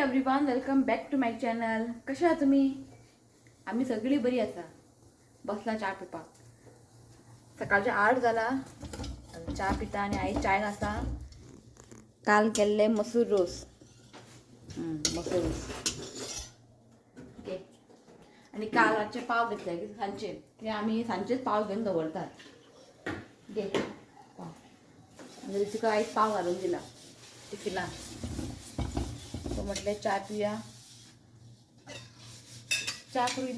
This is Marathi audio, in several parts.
Everyone, welcome back to my channel. कशा आहात तुम्ही? आम्ही सगळी बरी आसा. बसला चहा पिवपाक. सकाळचे 8 जाला. चहा पिता आणि आई चाय घासा. काल केल्ले मसूर रोस. मसूर रोस. ओके. आणि काल रातचे पाव घेतले की सांचे. की आम्ही सांचेच पाव घेऊन दवरतात. घे पाव. आणि तिका आई पाव घालून दिला टिफिनात. तो म्हटले चहा पिया. चहा करू तू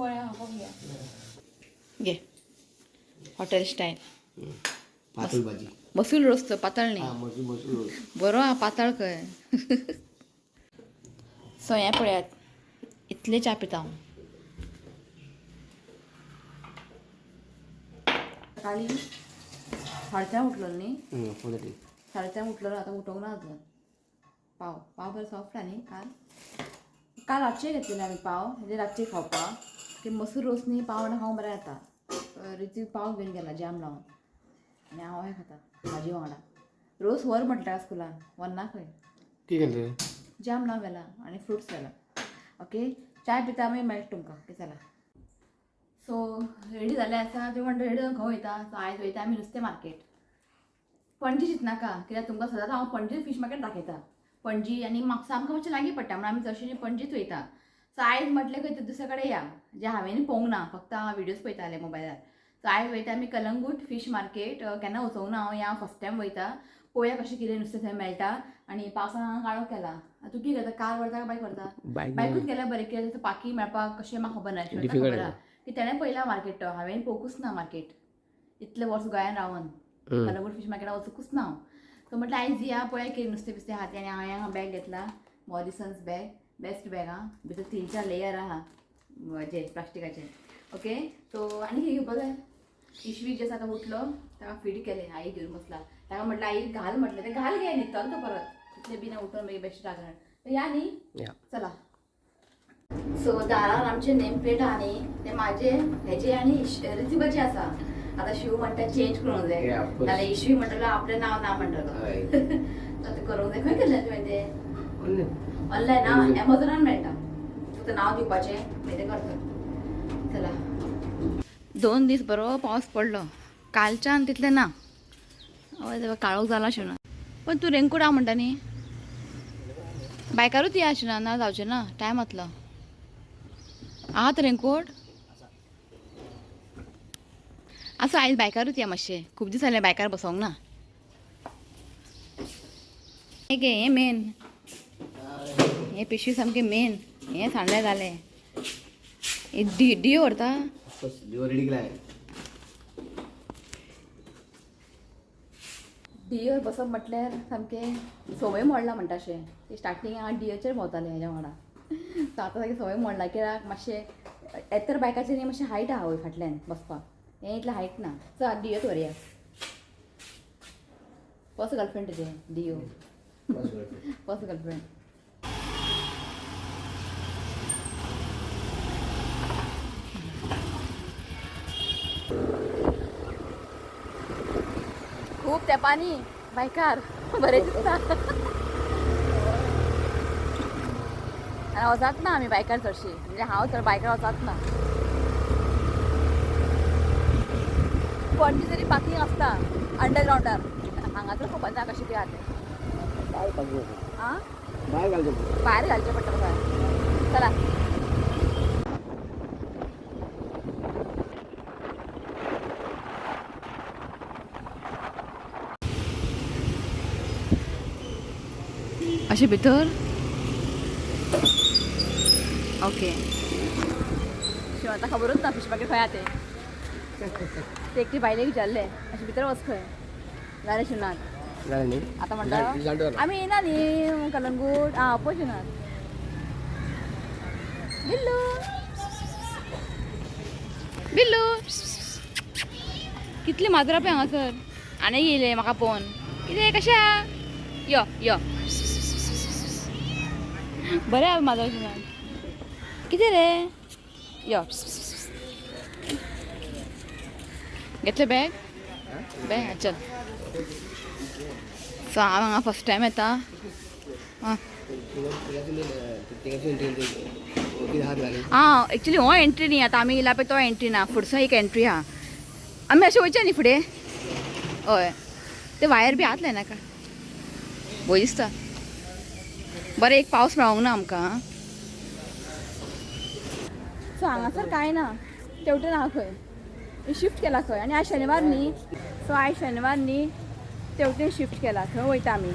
घ्या घे. हॉटेल स्टाईल पातळ भाजी. मसूर रोस पातळ नाही. बरो हा पातळ खंय. सो हें पळयात इतले च्या पिता हांव. सकाळी 3:30 उठलो न्ही. 3:30 उठलो आतां उठोंक ना अजून. पाव बरें सॉफ्ट आनी काल रातचे घेतलेले आमी पाव म्हणजे रातचे खावपाक. की मसूर रोस न्ही पाव वांगडा खावंक बरें जाता. रिती पाव घेवन गेला जॅम लावन आनी हांव हें खाता भाजी वांगडा. रोस व्हर म्हटल्यार स्कुलान व्हरना खंय. कितें केलें? जॅम लावन व्हेला आनी फ्रुट्स व्हेला. ओके. चाय पिता आमी मेळटा तुमकां. ओके चला. सो रेडी जाले आसा. तुमी म्हणटा रेडी जावन खंय वयता. सो आयज वयता आमी नुस्तें मार्केट. पणजी चिंतनाका कित्याक तुमकां सदांच हांव पणजी फीश मार्केट दाखयता. पणजी आनी म्हाका आमकां मातशें लागीं पडटा म्हणून आमी चडशीं पणजीच वयता. सो आयज म्हटलें खंय दुसरे कडेन या जे हांवें पळोवंक ना. फक्त हांव विडियोज पळयताले मोबायलार. सो आयज वयता आमी कलंगूट फीश मार्केट. केन्ना वचोंक ना हांव. हांव फर्स्ट टायम वयता. पळोवया कशें कितें नुस्तें थंय मेळटा. आनी पावसान हांव काळोख केला. तूं कितें करता? कार व्हरता काय बायक व्हरता? बायकूच गेल्यार बरें. कित्याक पार्किंग मेळपाक कशें म्हाका खबर ना. खबर आहा की तेणें पळयला मार्केट. तो हांवें पळोवंकूच ना मार्केट. इतलें वर्स गोंयांत रावन कलंगूट फीश मार्केटाक वचूंकूच ना हांव. सो म्हटलें आयज या पळोवया कितें नुस्तें बिस्तें आहा तें. आनी हांवें बॅग घेतला. मॉरिसन्स बॅग. बेस्ट बॅग आहा. भितर 3-4 लेयर आहा हेजे प्लास्टिकाचे. ओके. सो आनी कितें घेवपा जाय? इश्वीक जे आसा तो उठलो ताका फीड केलें. आई घेवन बसला. ताका म्हटलें आई घाल म्हटलें. तें घाल गे न्हिदतलो तो परत. तितले बिना उठोन मागीर बेश्टें जागरण. तर या न्ही. चला. सो दारार आमचे नेम प्लेट आहा न्ही ते म्हाजे हेजे आनी रिसिबाचे आसा. आता शिव म्हणटा चेंज करूंक जाय जाल्यार इश्वी म्हणटलो आपलें नांव ना म्हणटलो. आतां करूंक जाय. खंय केल्लें तुवें तें? ऑनलायन ना. एमेझॉनान मेळटा. फक्त नांव दिवपाचें मागीर तें करता. चला. 2 दीस बरो पावस पडलो. कालच्यान तितलें ना. हय काळोख जाला आशिना. पण तूं रेनकोट हांव म्हणटा न्ही. बायकारूच या आशिना ना जावचें ना. टायम वतलो. आहा तर रेनकोट? आसा आयज बायकारूच या मातशें. खूब दीस जालें बायकार बसोंक ना. हें गे हें मेन. हें पिशवी सामकें मेन. हें सांडलें जालें. डियो व्हरता? रेडी केला. डियोर बसप म्हटल्यार सामकें संवय मोडला म्हणटा अशें. स्टार्टींग हांव डियोचेर भोंवतालें हेज्या वांगडा. सो आतां सारकें संवय मोडला. कित्याक मातशें येत्तर बायकाचेर न्ही मातशें हायट आहा वयर फाटल्यान बसपाक. हें इतलें हायट ना. चल डियोच व्हरया. फर्स्ट गर्लफ्रेंड तुजें डियो. First girlfriend. खूब तेंपानी बायकार बरें दिसता. आनी वचात ना आमी बायकार चडशीं. म्हणजे हांव चड बायकार वचात ना. पणजी तरी पार्किंग आसता अंडरग्रावंडार. हांगासर खबर ना कशें कितें आहा तें. आं भायर घालचें पडटा तुका. चला. अशें भितर. ओके. शिव आतां खबरूच ना फीश मार्केट खंय आहा तें. ते एकटी बायलेक विचारलें अशें भितर वच खंय जालें शिवनाथ. आतां म्हणटा आमी येयना न्ही कलंगूट. पळय शिवनाथ. बिल्लू बिल्लू कितली माजरां पळय हांगासर. आनी येयले म्हाका पळोवन. कितें कशें आहा? यो यो. बरें आहा माजर शिवनाथ. कितें रे? यो. घेतले बॅग? चल. सो हांव हांगा फर्स्ट टायम येता. हां एक्चुली हो एंट्री न्ही आतां आमी येयला पळय तो एंट्री ना फुडसो एक एंट्री आहा आमी अशें वयचे न्ही फुडें हय ते वायर बी आसले नाका भंय दिसता बरें एक पावस मेळोंक ना आमकां सो हांगासर कांय ना तेवटेन आहा खंय शिफ्ट केला खंय आनी आयज शेनवार न्ही सो आयज शेनवार न्ही तेवटेन शिफ्ट केला थंय वयता आमी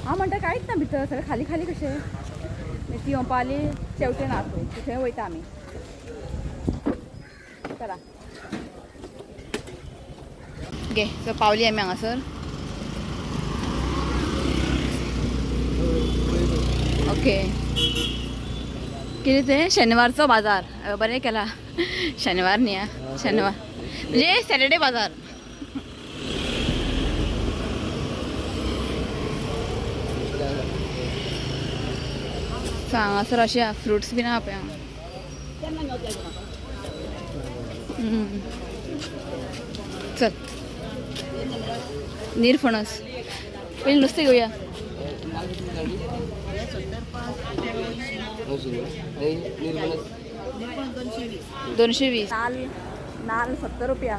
हांव म्हणटा कांयच ना भितर सगळें खाली खाली कशें ती ओंपाली तेवटेन आहा खंय थंय वयता आमी चला घे सो पावली आमी हांगासर ओके कितें तें शेनवारचो बाजार बरें केला शेनवार न्ही आं शेनवार म्हणजे सॅटर्डे बाजार सो हांगासर अशें आहा फ्रुट्स बीन आहा पळय हांगा चल निरफणस पयलीं नुस्तें घेवया 220 नाल 70 रुपया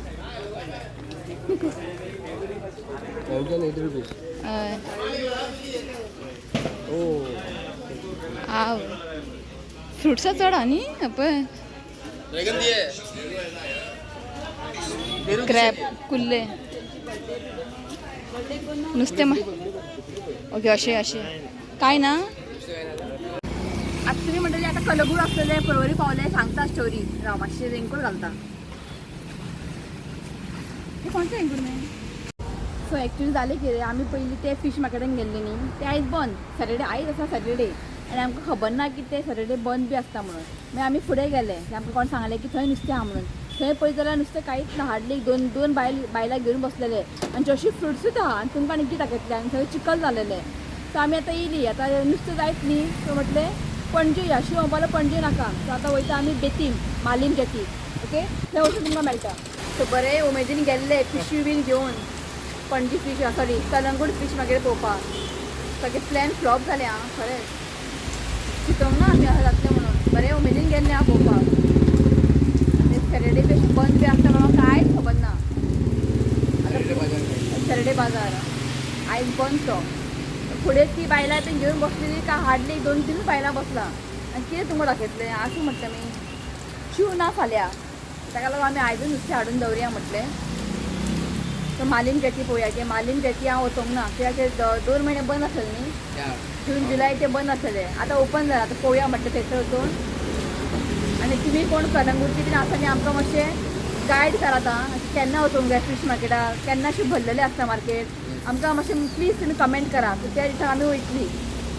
आव फ्रुट्सां चड आहा न्ही पळय क्रॅब कुल्ले नुस्तें ओके अशें अशें कांय ना आतां तुमी म्हणटले आतां कलगूट आसलेले परवरी पावले सांगता स्टोरी राव मातशें रेनकोट घालता हे कोणतें रेनकोट न्ही सो एक्चुली जालें कितें आमी पयलीं ते फीश मार्केटान गेल्ली न्ही ते आयज बंद सॅटर्डे आयज आसा सॅटर्डे आनी आमकां खबर ना की ते सॅटर्डे बंद बी आसता म्हणून मागीर आमी फुडें गेले आमकां कोण सांगलें की थंय नुस्तें आहा म्हणून थंय पळयत जाल्यार नुस्तें कांयच ना हार्डली दोन बायलां घेवन बसलेले आनी चडशी फ्रुट्सूच आहा आनी तुमकां आनी कितें दाखयतलें आनी थंय चिकल जालेलें सो आमी आतां येयली आतां नुस्तें जायत न्ही सो म्हटलें पणजे या शिव ओंपालो पणजे नाका सो आतां वयता आमी बेतीम मालीम जेटी ओके थंय वचून तुमकां मेळटा सो बरें उमेदीन गेल्ले पिशवी बीन घेवन Panaji fish sorry Calangute fish मागीर पळोवपाक सगळें प्लॅन फ्लॉप जालें आं खरेंच चिंतूंक ना आमी अशें जातलें म्हणून बरें उमेदीन गेल्लें हांव पळोवपाक सॅटर्डे बी अशें बंद बी आसता म्हणून कांयच खबर ना सॅटर्डे बाजार आयज बंद तो फुडें ती बायलां बीन घेवन बसलेली का हार्डली 2-3 बायलां बसला आनी कितें तुमकां दाखयतलें आसूं म्हटलें मी शिव ना फाल्यां ताका लागून आमी आयजूच नुस्तें हाडून दवरया म्हटलें सो मालीम जेटी पळोवया की मालीम जेटी हांव वचोंक ना कित्याक 2 म्हयने बंद आसलें न्ही जून जुलय ते बंद आसलेले आतां ओपन जालां आतां पळोवया म्हटलें थंयसर वचून आनी तुमी कोण कलंगूटची बीन आसा न्ही आमकां मातशें गायड करात आं केन्ना वचोंक जाय फीश मार्केटाक केन्ना अशें भरलेलें आसता मार्केट आमकां मातशें प्लीज तुमी कमेंट करा त्या दिसा आमी वयतलीं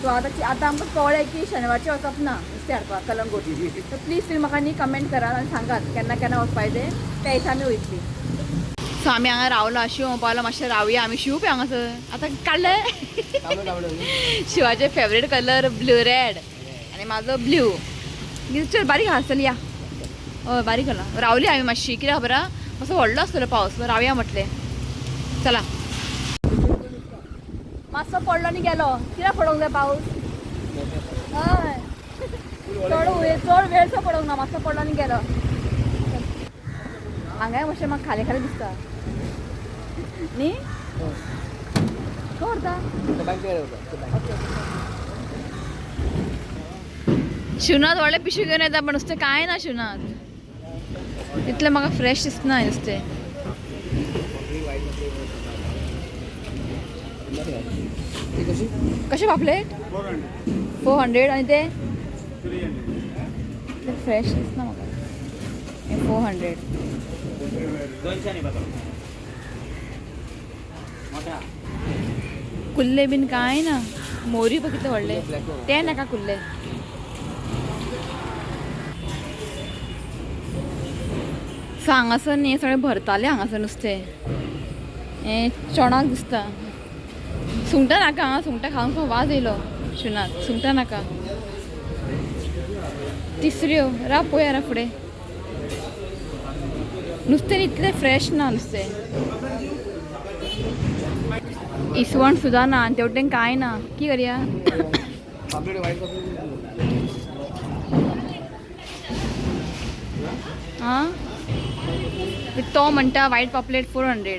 सो आतां आमकां कळ्ळें की शेनवारचें वचप ना नुस्तें हाडपाक कलंगूट सो प्लीज तुमी म्हाका न्ही कमेंट करात आनी सांगात केन्ना केन्ना वचपाक जाय त्या दिसा आमी वयतलीं सो आमी हांगा रावला शिव पावला मातशें रावया आमी शिव पळय हांगासर आतां काडलें शिवाचे फेवरेट कलर ब्लू रेड आनी म्हाजो ब्ल्यू चल बारीक आसतली या हय बारीक आला रावली आमी मातशी कित्याक खबर आहा असो व्हडलो आसतलो पावस रावया म्हटलें चला मातसो पडलो आनी गेलो कित्याक पडोंक जाय पावस हय चड वेळसो पडोंक ना मातसो पडलो आनी गेलो हांगाय मातशें म्हाका खाली खाली दिसता न्ही खंय व्हरता शिवनाथ व्हडलें पिशवी घेवन येता पण नुस्तें कांय ना शिवनाथ इतलें म्हाका फ्रेश दिसना नुस्तें कशें पापलेट 400 आनी ते फ्रेश दिसना म्हाका हे 400 कुल्ले बीन कांय ना मोरी पळय कितले व्हडले ते नाका कुल्ले सो हांगासर न्ही सगळें भरतालें हांगासर नुस्तें हें चोणाक दिसता सुंगटां नाका हां सुंगटां खावंक वाज येयलो शिवनाथ सुंगटां नाका तिसऱ्यो राव पळोवया रा फुडें नुस्तें इतलें फ्रेश ना नुस्तें इसवण सुद्धा ना तेवटेन काय ना की करया पापलेट वाईट हां तो म्हणटा वायट पापलेट 400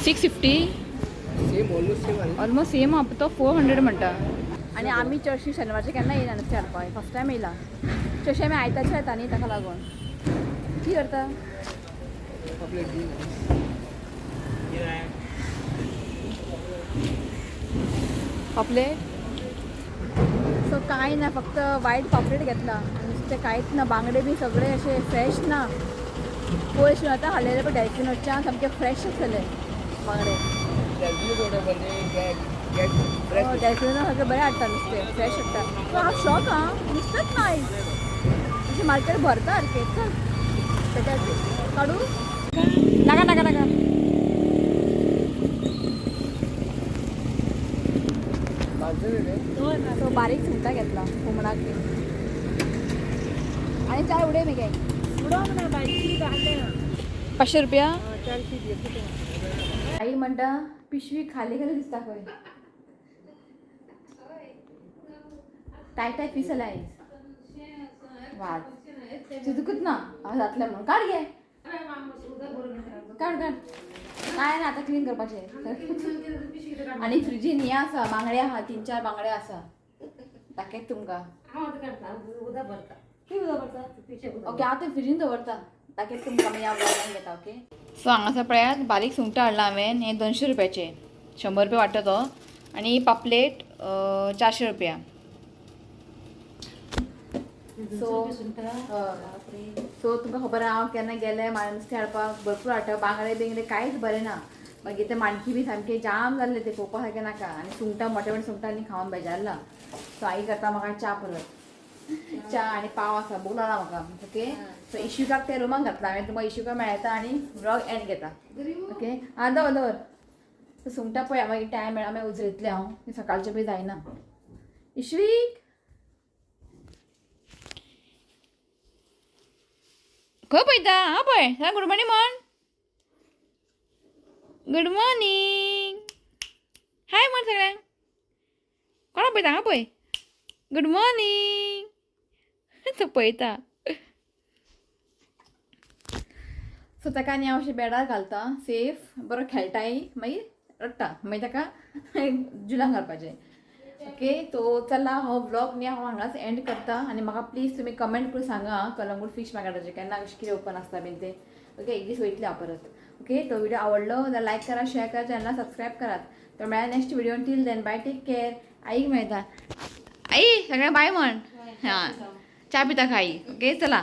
650 सेम ऑलमोस्ट सेम आहे. ऑलमोस्ट सेम आप तो 400 म्हणटा आणि आमी चडशी शेनवारचे केन्ना येयना नुस्तें हाडपाक फर्स्ट टायम येयला चडशे आमी आयतारचे येता न्ही ताका लागून कितें करता पापलेट दी. पापलेट सो कांय ना फक्त वायट पापलेट घेतला नुस्तें कांयच ना बांगडे बी सगळे अशे फ्रेश ना पयस आतां हाडलेले पण डॅल्फिनोच्यान सामके फ्रेश आसलेले बांगडे डॅल्फिनो सगळे बरें हाडटा नुस्तें फ्रेश हाडटा सो हांव शॉक आं नुस्तेंच ना आयज अशें मार्केट भरता सारकें चल पेट्याचेर काडू नाका नाका नाका तो बारीक सुंगटां घेतला हुमणाक बी आनी चार उडय मगे 500 रुपया आई म्हणटा पिशवी खाली खाली दिसता खंय टायट पीस आला आयज वाज चिंतूकूच ना हांव जातलें म्हणून काड गे काड काड काय ना आतां क्लीन करपाचें आनी फ्रिजीन हें आसा बांगडे आहा 3-4 बांगडे आसा दाखयत तुमकां ओके हांव तें फ्रिजीन दवरता दाखयत तुमकां मागीर हांव व्लॉगान घेता ओके सो हांगासर पळयात बारीक सुंगटां हाडला हांवें हे 200 रुपयाचे 100 रुपया वांटो तो आनी पापलेट 400 रुपया सो तुमकां खबर आहा हांव केन्ना गेलें म्हाका नुस्तें हाडपाक भरपूर हाडटा बांगडे बिंगडे कांयच बरें ना मागीर ते माणकी बी सामके जाम जाल्ले ते पळोवपा सारकें नाका आनी सुंगटां मोठे मोठे सुंगटां आनी खावन बेजारला सो आई करता म्हाका च्या परत च्या आनी पाव आसा भूक लागला म्हाका ओके सो इशुकाक ते रुमाक घातला हांवें तुमकां इशुका मेळटा आनी व्लॉग एंड घेता ओके आं दवर दवर सो सुंगटां पळया मागीर टायम मेळ्ळा मागीर उजरयतलें हांव सकाळचें बी जायना इश्वीक खंय पळयता हां पळय सांग गुड मॉर्निंग म्हण गुड मॉर्निंग हाय म्हण सगळ्यांक कोणा पळयता हां पळय गुड मॉर्निंग तो पळयता सो ताका आनी हांव अशें बेडार घालता सेफ बरो खेळटाय मागीर रडटा मागीर ताका जुलांक घालपाचें ओके तो चला हो व्लॉग न्ही हांव हांगाच एंड करता आनी म्हाका प्लीज तुमी कमेंट करून सांगा कलंगूट फीश मार्केटाचें केन्ना कशें कितें ओपन आसता बीन तें ओके एक दीस वयतलें हांव परत ओके तो व्हिडिओ आवडलो जाल्यार लायक करा शेअर करा चॅनलला सबस्क्रायब करात तर मेळ्या next video till then bye take care आईक मेळटा आई सगळ्यांक बाय म्हण हां च्या पिता आई ओके चला